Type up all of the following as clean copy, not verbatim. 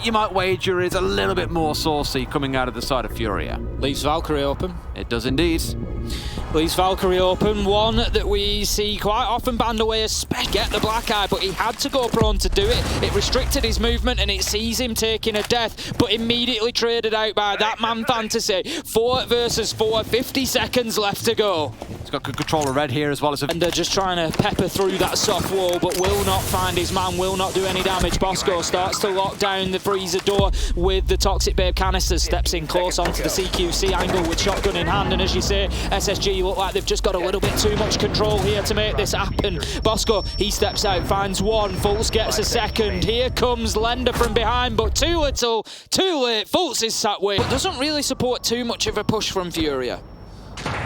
bet you might wager is a little bit more saucy coming out of the side of FURIA. Leaves Valkyrie open. It does indeed. Leaves Valkyrie open, one that we see quite often banned away as get the black eye, but he had to go prone to do it. It restricted his movement and it sees him taking a death, but immediately traded out by that man Fantasy. 4 versus 4, 50 seconds left to go. He's got good control of red here as well as and they're just trying to pepper through that soft wall, but will not find his man, will not do any damage. Bosco starts to lock down the freezer door with the Toxic Babe canisters, steps in close onto the CQC angle with shotgun in hand, and as you say, SSG look like they've just got a little bit too much control here to make this happen. Bosco, he steps out, finds one, Fultz gets a second. Here comes Lender from behind, but too little, too late. Fultz is sat with, but doesn't really support too much of a push from FURIA.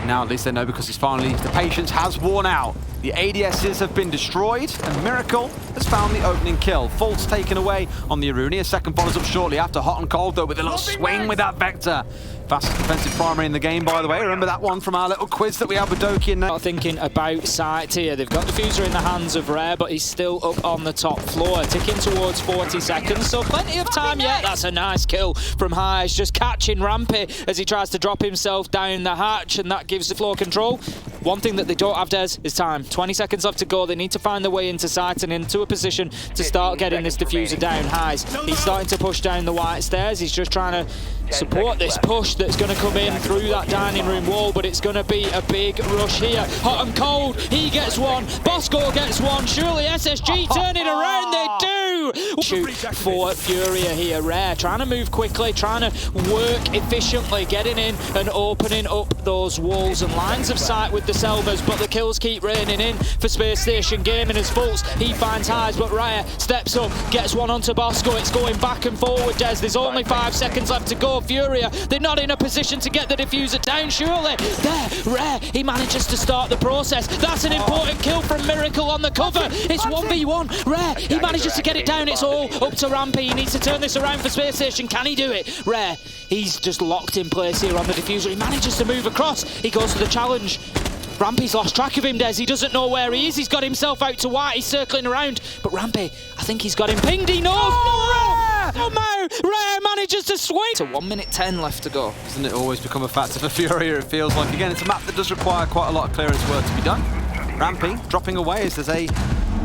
Now at least they know, because the patience has worn out. The ADSs have been destroyed, and Miracle has found the opening kill. Fultz taken away on the Aruni. A second follows up shortly after. Hot and Cold, though, with a little swing with that Vector. Fastest defensive primary in the game, by the way. Remember that one from our little quiz that we had with Doki and Not thinking about sight here. They've got Diffuser in the hands of Rare, but he's still up on the top floor, ticking towards 40 seconds, so plenty of time yet. That's a nice kill from Highs, just catching Rampy as he tries to drop himself down the hatch, and that gives the floor control. One thing that they don't have, Des, is time. 20 seconds left to go. They need to find their way into sight and into a position to start getting this Diffuser down. Highs, he's starting to push down the white stairs. He's just trying to support this push that's going to come in through that dining room wall, but it's going to be a big rush here. Hot and Cold, he gets one. Bosco gets one. Surely SSG turn it around. They do! Shoot for FURIA here. Rare trying to move quickly, trying to work efficiently, getting in and opening up those walls and lines of sight with the Selvas, but the kills keep raining in for Spacestation Gaming as Fultz. He finds Highs, but Rare steps up, gets one onto Bosco. It's going back and forward, Des. There's only 5 seconds left to go. FURIA, they're not in a position to get the Diffuser down, surely. There, Rare, he manages to start the process. That's an important kill from Miracle on the cover. It's 1v1. Rare, he manages to get it down. It's all up to Rampy. He needs to turn this around for Spacestation. Can he do it? Rare, he's just locked in place here on the Diffuser. He manages to move across. He goes for the challenge. Rampy's lost track of him, Des. He doesn't know where he is. He's got himself out to white. He's circling around. But Rampy, I think he's got him pinged. He knows. Rare manages to swing. It's a 1 minute 10 left to go. Doesn't it always become a factor for FURIA, it feels like? Again, it's a map that does require quite a lot of clearance work to be done. Rampy dropping away as there's a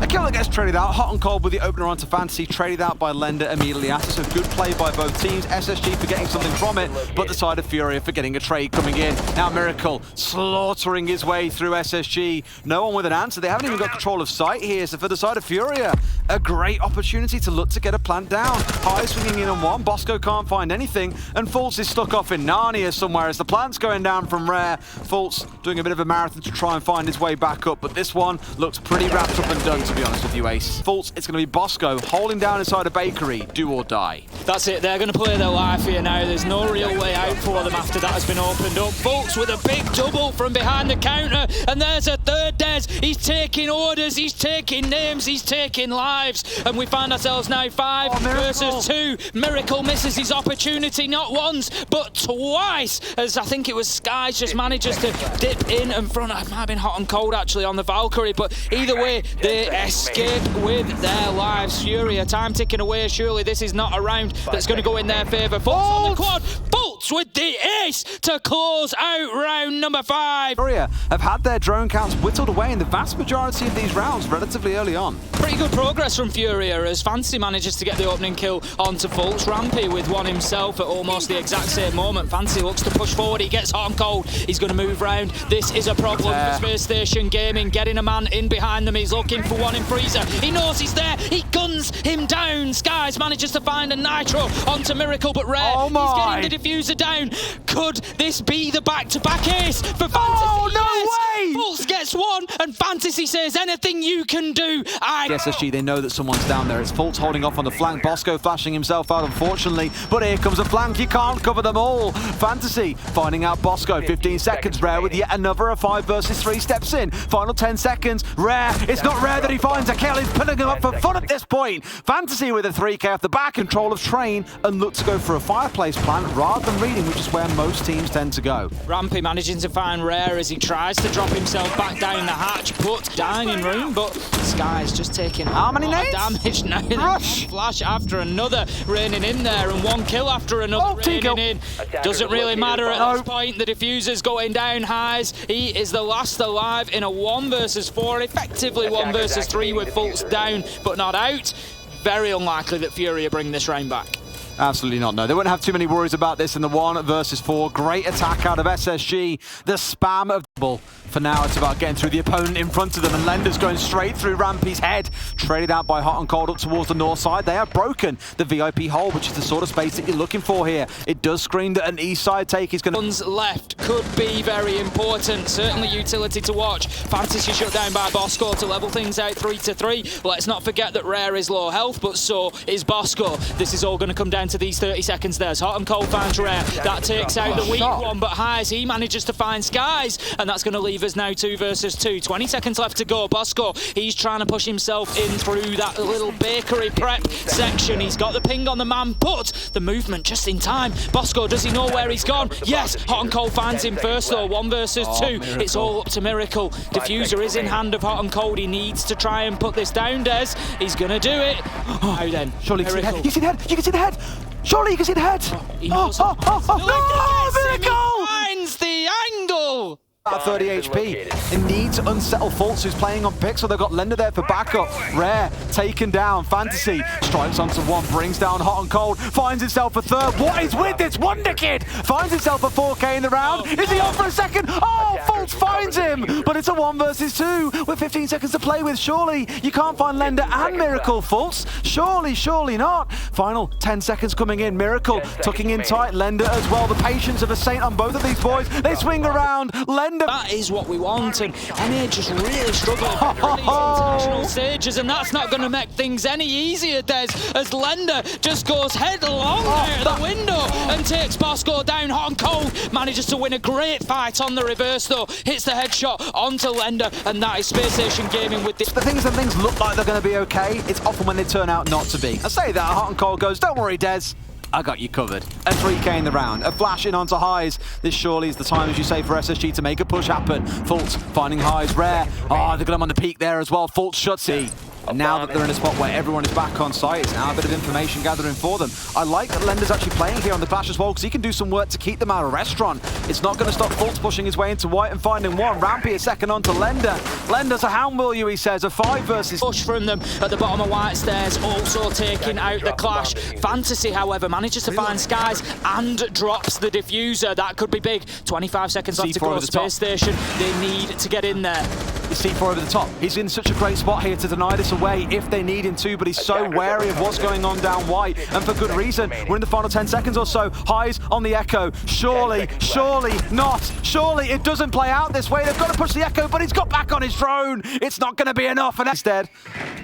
kill that gets traded out. Hot and Cold with the opener onto Fantasy, traded out by Lender immediately after. So good play by both teams. SSG for getting something from it, but the side of FURIA for getting a trade coming in. Now Miracle slaughtering his way through SSG. No one with an answer. They haven't even got control of sight here. So for the side of FURIA, a great opportunity to look to get a plant down. High swinging in on one. Bosco can't find anything, and Fultz is stuck off in Narnia somewhere as the plant's going down from Rare. Fultz doing a bit of a marathon to try and find his way back up, but this one looks pretty wrapped up and done, to be honest with you, Ace. Fultz, it's going to be Bosco holding down inside a bakery, do or die. That's it, they're going to play their life here now. There's no real way out for them after that has been opened up. Fultz with a big double from behind the counter, and there's a third Des. He's taking orders, he's taking names, he's taking lives, and we find ourselves now 5 versus 2. Miracle misses his opportunity not once, but twice, as I think it was Skies just manages to dip in and front. It might have been Hot and Cold actually on the Valkyrie, but either way, they escape with their lives. FURIA, time ticking away. Surely this is not a round that's going to go in their favour. Fultz on the quad. Fultz with the ace to close out round number 5. FURIA have had their drone counts whittled away in the vast majority of these rounds relatively early on. Pretty good progress from FURIA as Fantasy manages to get the opening kill onto Fultz. Rampy with one himself at almost the exact same moment. Fantasy looks to push forward. He gets Hot and Cold. He's going to move round. This is a problem for Spacestation Gaming. Getting a man in behind them. He's looking for one in Freezer. He knows he's there. He guns him down. Skies manages to find a Nitro onto Miracle, but Rare, he's getting the Diffuser down. Could this be the back-to-back ace for Fantasy? Oh, no way! Fultz gets one, and Fantasy says, anything you can do. The SSG, they know that someone's down there. It's Fultz holding off on the flank. Bosco flashing himself out, unfortunately. But here comes a flank. You can't cover them all. Fantasy finding out Bosco. 15 seconds. Rare with yet another. A 5 versus 3 steps in. Final 10 seconds. Rare. It's not Rare that he finds a kill. He's putting him up for fun at this point. Fantasy with a 3K off the back. Control of train and look to go for a fireplace plant rather than reading, which is where most teams tend to go. Rampy managing to find Rare as he tries to drop himself back down opening the hatch, put dining room, but Sky's just taking how many nades? Damage now. Rush! One flash after another raining in there, and one kill after another raining in. Doesn't really matter at this point. The diffuser's going down. Highs. He is the last alive in a 1 versus 4, effectively 1 versus 3 with Fultz down but not out. Very unlikely that FURIA bring this round back. Absolutely not, no. They wouldn't have too many worries about this in the 1 versus 4. Great attack out of SSG. The spam of double. For now, it's about getting through the opponent in front of them, and Lender's going straight through Rampy's head. Traded out by Hot and Cold up towards the north side. They have broken the VIP hole, which is the sort of space that you're looking for here. It does scream that an east side take is going to... Ones left could be very important. Certainly utility to watch. Fantasy shut down by Bosco to level things out 3-3. Let's not forget that Rare is low health, but so is Bosco. This is all going to come down to these 30 seconds there. As Hot and Cold finds Rare. That takes out the weak one, but Highs, he manages to find Skies, and that's going to leave us now 2 versus 2. 20 seconds left to go. Bosco, he's trying to push himself in through that little bakery prep section. He's got the ping on the man, but the movement just in time. Bosco, does he know where he's gone? Yes, Hot and Cold finds him first though. 1 versus 2. Miracle. It's all up to Miracle. Diffuser is in hand of Hot and Cold. He needs to try and put this down, Des. He's gonna do it. How then? Surely you can see the head. You can see the head. Surely you can see the head. He knows No, Miracle! Finds the angle. At 30 HP, it needs to unsettle Fultz, who's playing on Pixel. They've got Lender there for backup. Rare taken down. Fantasy strikes onto 1, brings down Hot and Cold, finds himself a 3rd. What is with this Wonder Kid? Finds himself a 4K in the round. Is he on for a 2nd? Oh, Fultz finds him, but it's a 1 versus 2 with 15 seconds to play with. Surely you can't find Lender and Miracle, Fultz. Surely not. Final 10 seconds coming in. Miracle tucking in tight. Lender as well. The patience of a saint on both of these boys. They swing around. Lender. That is what we want, and NA just really struggling on these international stages, and that's not going to make things any easier, Des, as Lender just goes headlong out of the window and takes Bosco down. Hot and Cold manages to win a great fight on the reverse though, hits the headshot onto Lender, and that is Spacestation gaming with this. The things and things look like they're going to be okay, it's often when they turn out not to be. I say that, Hot and Cold goes, don't worry, Des. I got you covered. A 3K in the round, a flash in onto Highs. This surely is the time, as you say, for SSG to make a push happen. Fultz finding Highs, Rare. Oh, they've got him on the peak there as well. Fultz shuts it. Now that they're in a spot where everyone is back on site, it's now a bit of information gathering for them. I like that Lender's actually playing here on the Clash as well, because he can do some work to keep them out of restaurant. It's not going to stop Fultz pushing his way into white and finding 1. Rampy a 2nd onto Lender. Lender's a hound will you, he says. A 5 versus... Push from them at the bottom of white stairs, also taking out the Clash. Fantasy, however, manages to find Skies and drops the diffuser. That could be big. 25 seconds left to go. Spacestation, they need to get in there. C4 over the top. He's in such a great spot here to deny this away if they need him to, but he's so wary of what's going on down white, and for good reason. We're in the final 10 seconds or so. Highs on the Echo. Surely not. Surely it doesn't play out this way. They've got to push the Echo, but he's got back on his drone. It's not going to be enough, and instead,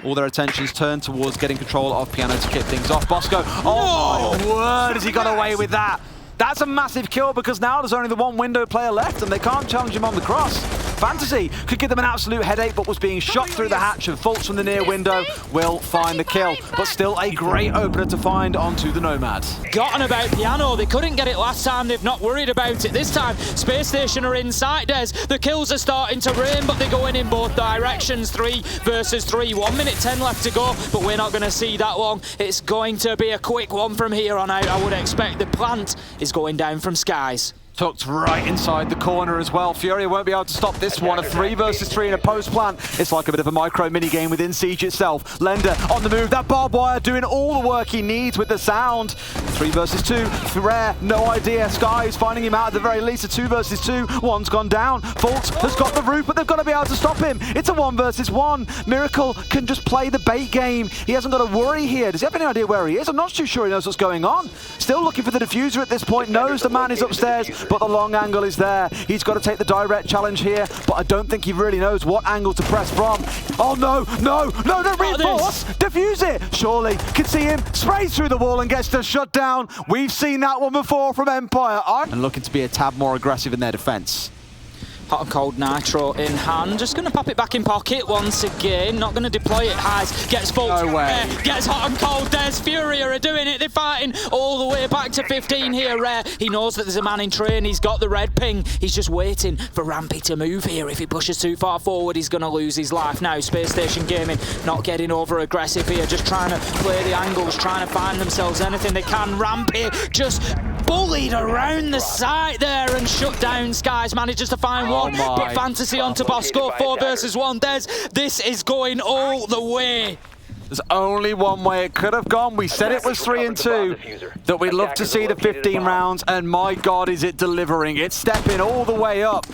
all their attention's turned towards getting control of Piano to kick things off. Bosco, oh my word, has he got away with that? That's a massive kill, because now there's only the 1 window player left and they can't challenge him on the cross. Fantasy could give them an absolute headache, but was being shot through the hatch, and Fultz from the near window will find the kill. But still a great opener to find onto the Nomad. Forgotten about Piano. They couldn't get it last time. They've not worried about it this time. Spacestation are inside Des. The kills are starting to rain, but they're going in both directions. 3 versus 3. 1 minute 10 left to go, but we're not going to see that long. It's going to be a quick one from here on out, I would expect. The plant is going down from Skies. Tucked right inside the corner as well. FURIA won't be able to stop this one. A 3 versus 3 in a post plant. It's like a bit of a micro mini game within Siege itself. Lender on the move. That barbed wire doing all the work he needs with the sound. 3 versus 2. Rare, no idea. Sky is finding him out at the very least. A 2 versus 2. 1's gone down. Fultz has got the roof, but they've got to be able to stop him. It's a 1 versus 1. Miracle can just play the bait game. He hasn't got to worry here. Does he have any idea where he is? I'm not too sure he knows what's going on. Still looking for the diffuser at this point. Knows the man is upstairs, but the long angle is there. He's got to take the direct challenge here, but I don't think he really knows what angle to press from. Oh no, don't reinforce! Diffuse it! Surely can see him, sprays through the wall and gets the shut down. We've seen that one before from Empire. And looking to be a tad more aggressive in their defense. Hot and cold nitro in hand. Just going to pop it back in pocket once again. Not going to deploy it high. Gets full. No way. Gets hot and cold. There's FURIA are doing it. They're fighting all the way back to 15 here. Rare. He knows that there's a man in train. He's got the red ping. He's just waiting for Rampy to move here. If he pushes too far forward, he's going to lose his life. Now, Spacestation Gaming not getting over aggressive here. Just trying to play the angles, trying to find themselves anything they can. Rampy just bullied around the site there and shut down. Skies manages to find one, but Fantasy onto Bosco, 4 versus 1. This is going all the way. There's only one way it could have gone. We said it was 3 and 2, that we'd love to see the 15 rounds, and my God, is it delivering. It's stepping all the way up.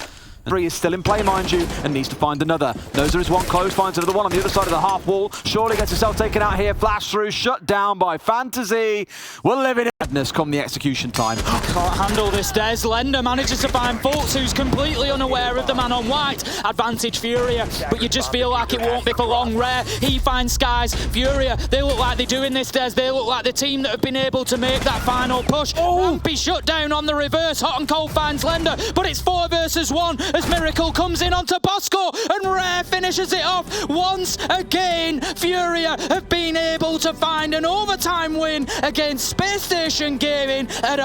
3 is still in play, mind you, and needs to find another. Knows there is one close, finds another one on the other side of the half wall. Surely gets himself taken out here. Flash through, shut down by Fantasy. We're living in madness come the execution time. Can't handle this, Des. Lender manages to find Fultz, who's completely unaware of the man on white. Advantage FURIA, but you just feel like it won't be for long. Rare, he finds Skies. FURIA, they look like they're doing this, Des. They look like the team that have been able to make that final push. Rampy shut down on the reverse. Hot and cold finds Lender, but it's 4 versus 1. As Miracle comes in onto Bosco and Rare finishes it off. Once again, FURIA have been able to find an overtime win against Spacestation Gaming at